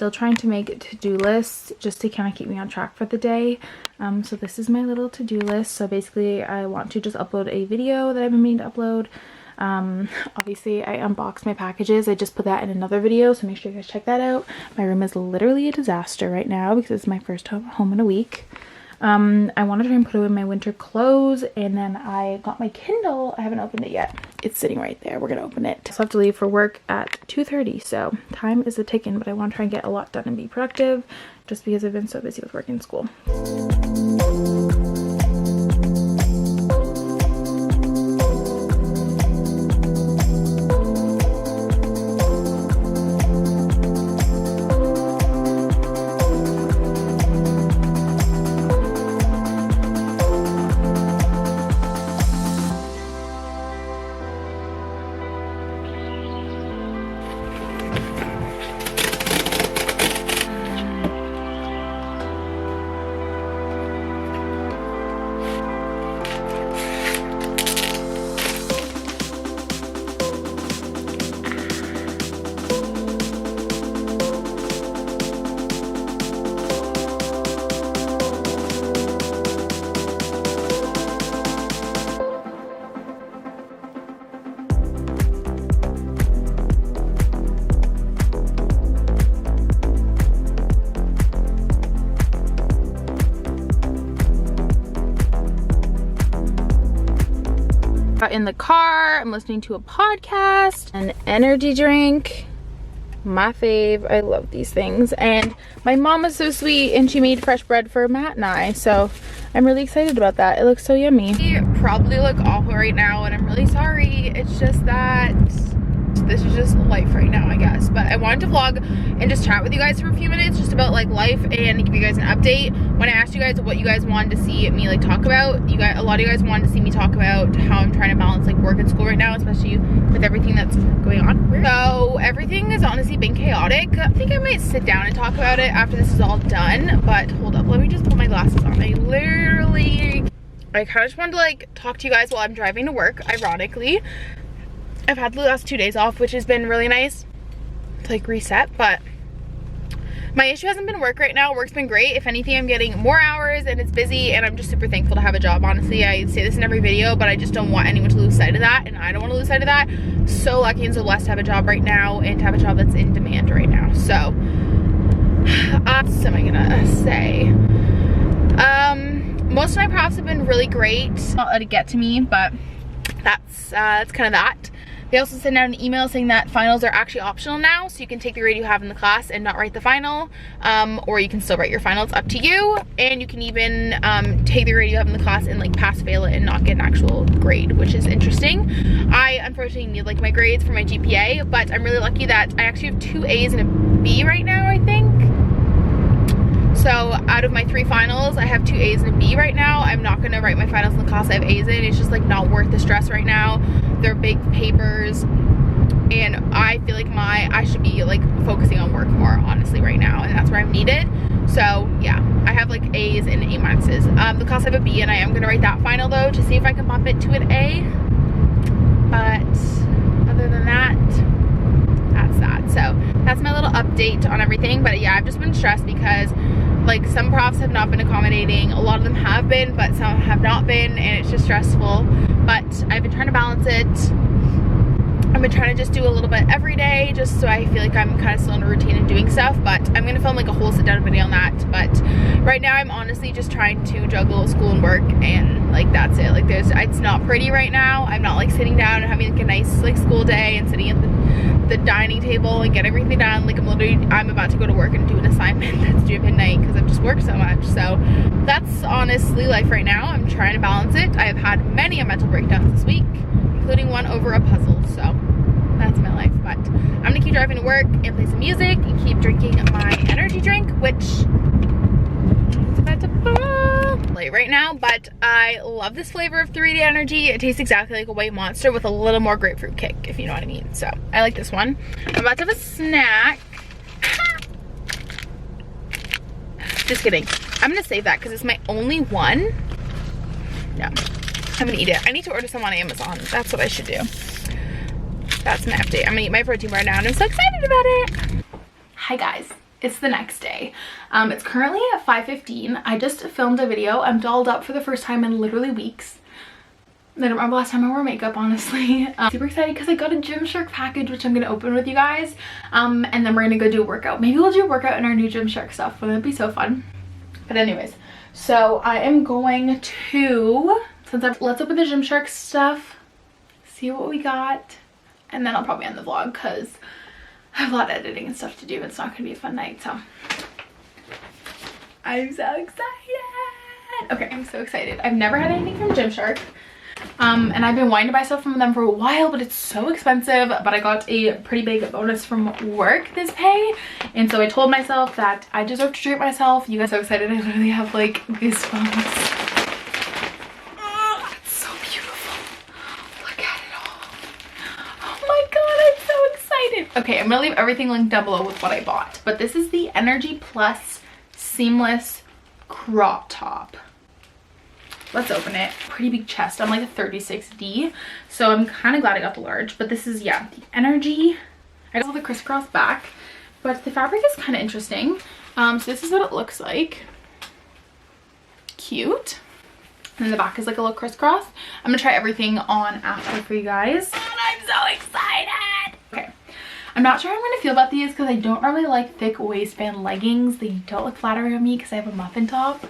still trying to make to-do lists just to kind of keep me on track for the day. So this is my little to-do list. So basically I want to just upload a video that I've been meaning to upload. Obviously I unboxed my packages. I just put that in another video, so make sure you guys check that out. My room is literally a disaster right now because it's my first home in a week. I want to try and put away my winter clothes, and then I got my Kindle. I haven't opened it yet. It's sitting right there. We're gonna open it. So I have to leave for work at 2:30, so time is a ticking, but I want to try and get a lot done and be productive just because I've been so busy with work and school. In the car, I'm listening to a podcast, an energy drink, my fave. I love these things, and my mom is so sweet and she made fresh bread for Matt and I, so I'm really excited about that. It looks so yummy. I probably look awful right now and I'm really sorry. It's just that this is just life right now, I guess. But I wanted to vlog and just chat with you guys for a few minutes just about like life and give you guys an update. When I asked you guys what you guys wanted to see me like talk about, a lot of you guys wanted to see me talk about how I'm trying to balance like work and school right now, especially with everything that's going on. So everything has honestly been chaotic. I think I might sit down and talk about it after this is all done, but hold up, let me just put my glasses on. I kind of just wanted to like talk to you guys while I'm driving to work. Ironically, I've had the last 2 days off, which has been really nice to like reset, but my issue hasn't been work right now. Work's been great. If anything, I'm getting more hours and it's busy, and I'm just super thankful to have a job. Honestly, I say this in every video, but I just don't want anyone to lose sight of that, and I don't want to lose sight of that. So lucky and so blessed to have a job right now and to have a job that's in demand right now. So what am I gonna say? Most of my profs have been really great. Not let it get to me, but that's kind of that. They also sent out an email saying that finals are actually optional now, so you can take the grade you have in the class and not write the final, or you can still write your final. It's up to you. And you can even take the grade you have in the class and like pass fail it and not get an actual grade, which is interesting. I unfortunately need like my grades for my GPA, but I'm really lucky that I actually have 2 A's and a B right now, I think. So out of my 3 finals, I have 2 A's and a B right now. I'm not gonna write my finals in the class I have A's in. It's just like not worth the stress right now. They're big papers, and I feel like I should be like focusing on work more honestly right now, and that's where I'm needed. So yeah, I have like A's and A minuses. The class I have a B, and I am gonna write that final though to see if I can bump it to an A. But other than that, that's that. So that's my little update on everything. But yeah, I've just been stressed because like some profs have not been accommodating. A lot of them have been, but some have not been, and it's just stressful. But I've been trying to balance it. I've been trying to just do a little bit every day just so I feel like I'm kind of still in a routine and doing stuff, but I'm gonna film like a whole sit down video on that. But right now I'm honestly just trying to juggle school and work, and like that's it. Like it's not pretty right now. I'm not like sitting down and having like a nice like school day and sitting at the dining table and get everything done. Like I'm about to go to work and do an assignment that's due at midnight because I've just worked so much. So that's honestly life right now. I'm trying to balance it. I have had many mental breakdowns this week, including one over a puzzle. So that's my life. But I'm gonna keep driving to work and play some music and keep drinking my energy drink, which is about to fall late right now. But I love this flavor of 3D Energy. It tastes exactly like a white Monster with a little more grapefruit kick, if you know what I mean. So I like this one. I'm about to have a snack. Just kidding. I'm gonna save that because it's my only one. No, I'm gonna eat it. I need to order some on Amazon. That's what I should do. That's my update. I'm gonna eat my protein bar now and I'm so excited about it. Hi guys. It's the next day. It's currently at 5:15. I just filmed a video. I'm dolled up for the first time in literally weeks. I don't remember last time I wore makeup, honestly. Super excited because I got a Gymshark package, which I'm going to open with you guys. And then we're going to go do a workout. Maybe we'll do a workout in our new Gymshark stuff. Wouldn't it be so fun? But anyways, so I am going to, let's open the Gymshark stuff, see what we got, and then I'll probably end the vlog because I have a lot of editing and stuff to do. It's not going to be a fun night, so I'm so excited. Okay, I'm so excited. I've never had anything from Gymshark. And I've been wanting to buy stuff from them for a while, but it's so expensive. But I got a pretty big bonus from work this pay, and so I told myself that I deserve to treat myself. You guys are so excited. I literally have like goosebumps. Oh, it's so beautiful. Look at it all. Oh my god, I'm so excited. Okay, I'm gonna leave everything linked down below with what I bought, but this is the Energy Plus seamless crop top. Let's open it. Pretty big chest. I'm like a 36D, so I'm kind of glad I got the large. But this is, yeah, the Energy. I got the crisscross back, but the fabric is kind of interesting. So this is what it looks like. Cute. And then the back is like a little crisscross. I'm gonna try everything on after for you guys. And I'm so excited. Okay. I'm not sure how I'm going to feel about these because I don't really like thick waistband leggings. They don't look flattering on me because I have a muffin top.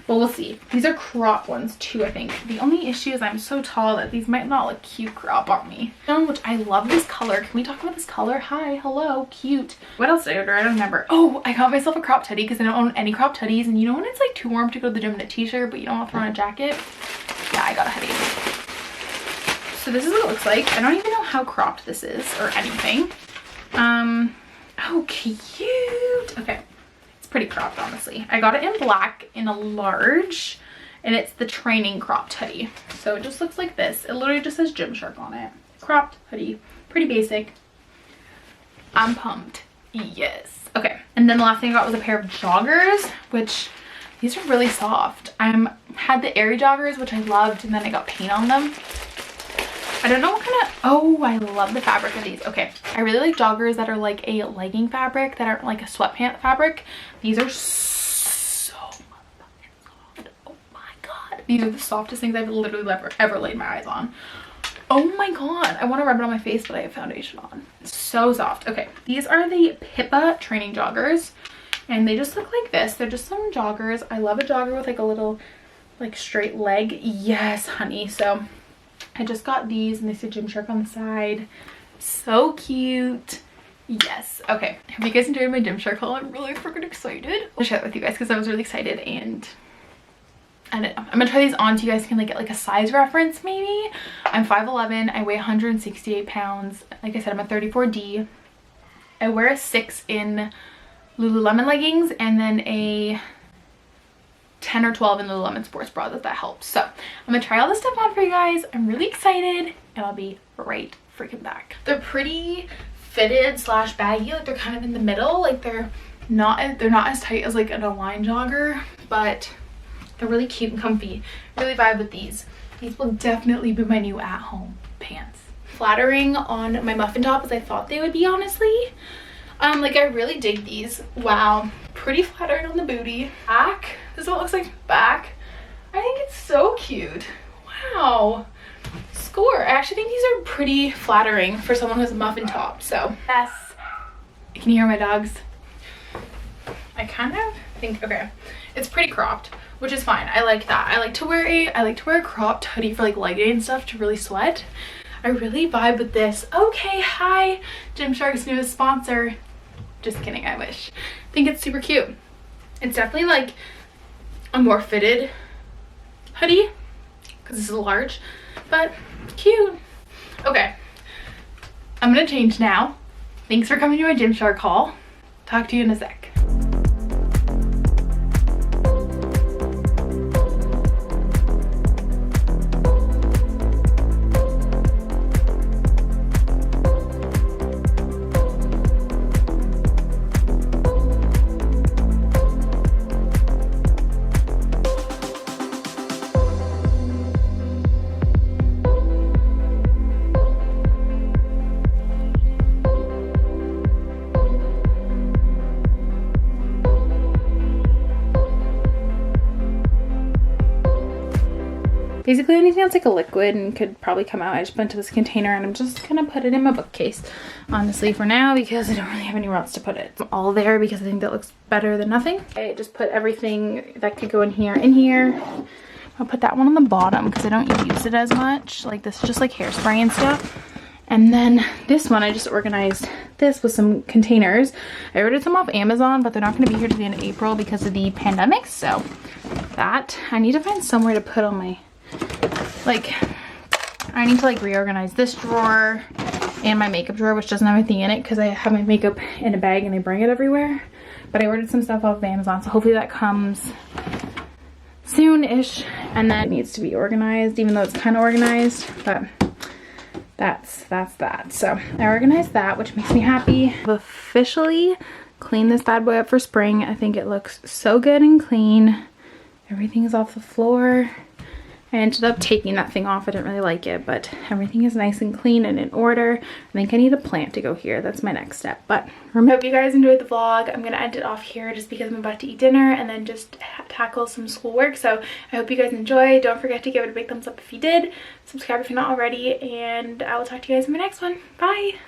But we'll see. These are crop ones too, I think. The only issue is I'm so tall that these might not look cute crop on me. Which I love this color. Can we talk about this color? Hi, hello, cute. What else did I order? I don't remember. Oh, I got myself a crop hoodie because I don't own any crop hoodies. And you know when it's like too warm to go to the gym in a t-shirt, but you don't want to throw on a jacket? Yeah, I got a hoodie. So this is what it looks like. I don't even know how cropped this is or anything. Oh, cute. Okay. Pretty cropped, honestly. I got it in black in a large, and it's the training cropped hoodie. So it just looks like this. It literally just says Gymshark on it. Cropped hoodie. Pretty basic. I'm pumped. Yes. Okay. And then the last thing I got was a pair of joggers, which these are really soft. I had the airy joggers, which I loved, and then I got paint on them. I don't know what kind of, oh, I love the fabric of these. Okay, I really like joggers that are like a legging fabric, that aren't like a sweatpant fabric. These are so motherfucking soft. Oh my god. These are the softest things I've literally ever laid my eyes on. Oh my god. I want to rub it on my face, but I have foundation on. It's so soft. Okay, these are the Pippa training joggers, and they just look like this. They're just some joggers. I love a jogger with like a little like straight leg. Yes, honey. So I just got these, and they say Gymshark on the side. So cute. Yes. Okay. Hope you guys enjoyed my Gymshark haul. I'm really freaking excited. I'll share that with you guys because I was really excited, and I don't know. I'm gonna try these on so you guys can like get like a size reference maybe. I'm 5'11". I weigh 168 pounds. Like I said, I'm a 34D. I wear a 6 in Lululemon leggings and then a 10 or 12 in the Lululemon sports bra that helps. So I'm gonna try all this stuff on for you guys. I'm really excited, and I'll be right freaking back. They're pretty fitted slash baggy. Like they're kind of in the middle. Like they're not as tight as like an Align jogger, but they're really cute and comfy. Really vibe with these. These will definitely be my new at-home pants. Flattering on my muffin top as I thought they would be, honestly. Like I really dig these. Wow, pretty flattering on the booty. Back, this is what it looks like back. I think it's so cute. Wow, score. I actually think these are pretty flattering for someone who has a muffin top. So yes, can you hear my dogs? I kind of think, okay, it's pretty cropped, which is fine. I like that. I like to wear a cropped hoodie for like leg day and stuff to really sweat. I really vibe with this. Okay, hi, Gymshark's newest sponsor. Just kidding, I wish. I think it's super cute. It's definitely like a more fitted hoodie because this is large, but cute. Okay, I'm gonna change now. Thanks for coming to my Gymshark haul. Talk to you in a sec. basically anything that's like a liquid and could probably come out, I just put into this container, and I'm just gonna put it in my bookcase, honestly, for now, because I don't really have anywhere else to put it. It's all there because I think that looks better than nothing. I just put everything that could go in here. I'll put that one on the bottom because I don't use it as much. Like this is just like hairspray and stuff. And then this one, I just organized this with some containers. I ordered some off Amazon, but they're not gonna be here to the end of April because of the pandemic. So that, I need to find somewhere to put all my, like, I need to like reorganize this drawer and my makeup drawer, which doesn't have anything in it because I have my makeup in a bag and I bring it everywhere. But I ordered some stuff off of Amazon, so hopefully that comes soon-ish. And then it needs to be organized, even though it's kind of organized, but that's that. So I organized that, which makes me happy. I've officially cleaned this bad boy up for spring. I think it looks so good and clean. Everything is off the floor. I ended up taking that thing off. I didn't really like it, but everything is nice and clean and in order. I think I need a plant to go here. That's my next step. But I hope you guys enjoyed the vlog. I'm gonna end it off here just because I'm about to eat dinner and then just tackle some schoolwork. So I hope you guys enjoy. Don't forget to give it a big thumbs up if you did. Subscribe if you're not already, and I will talk to you guys in my next one. Bye!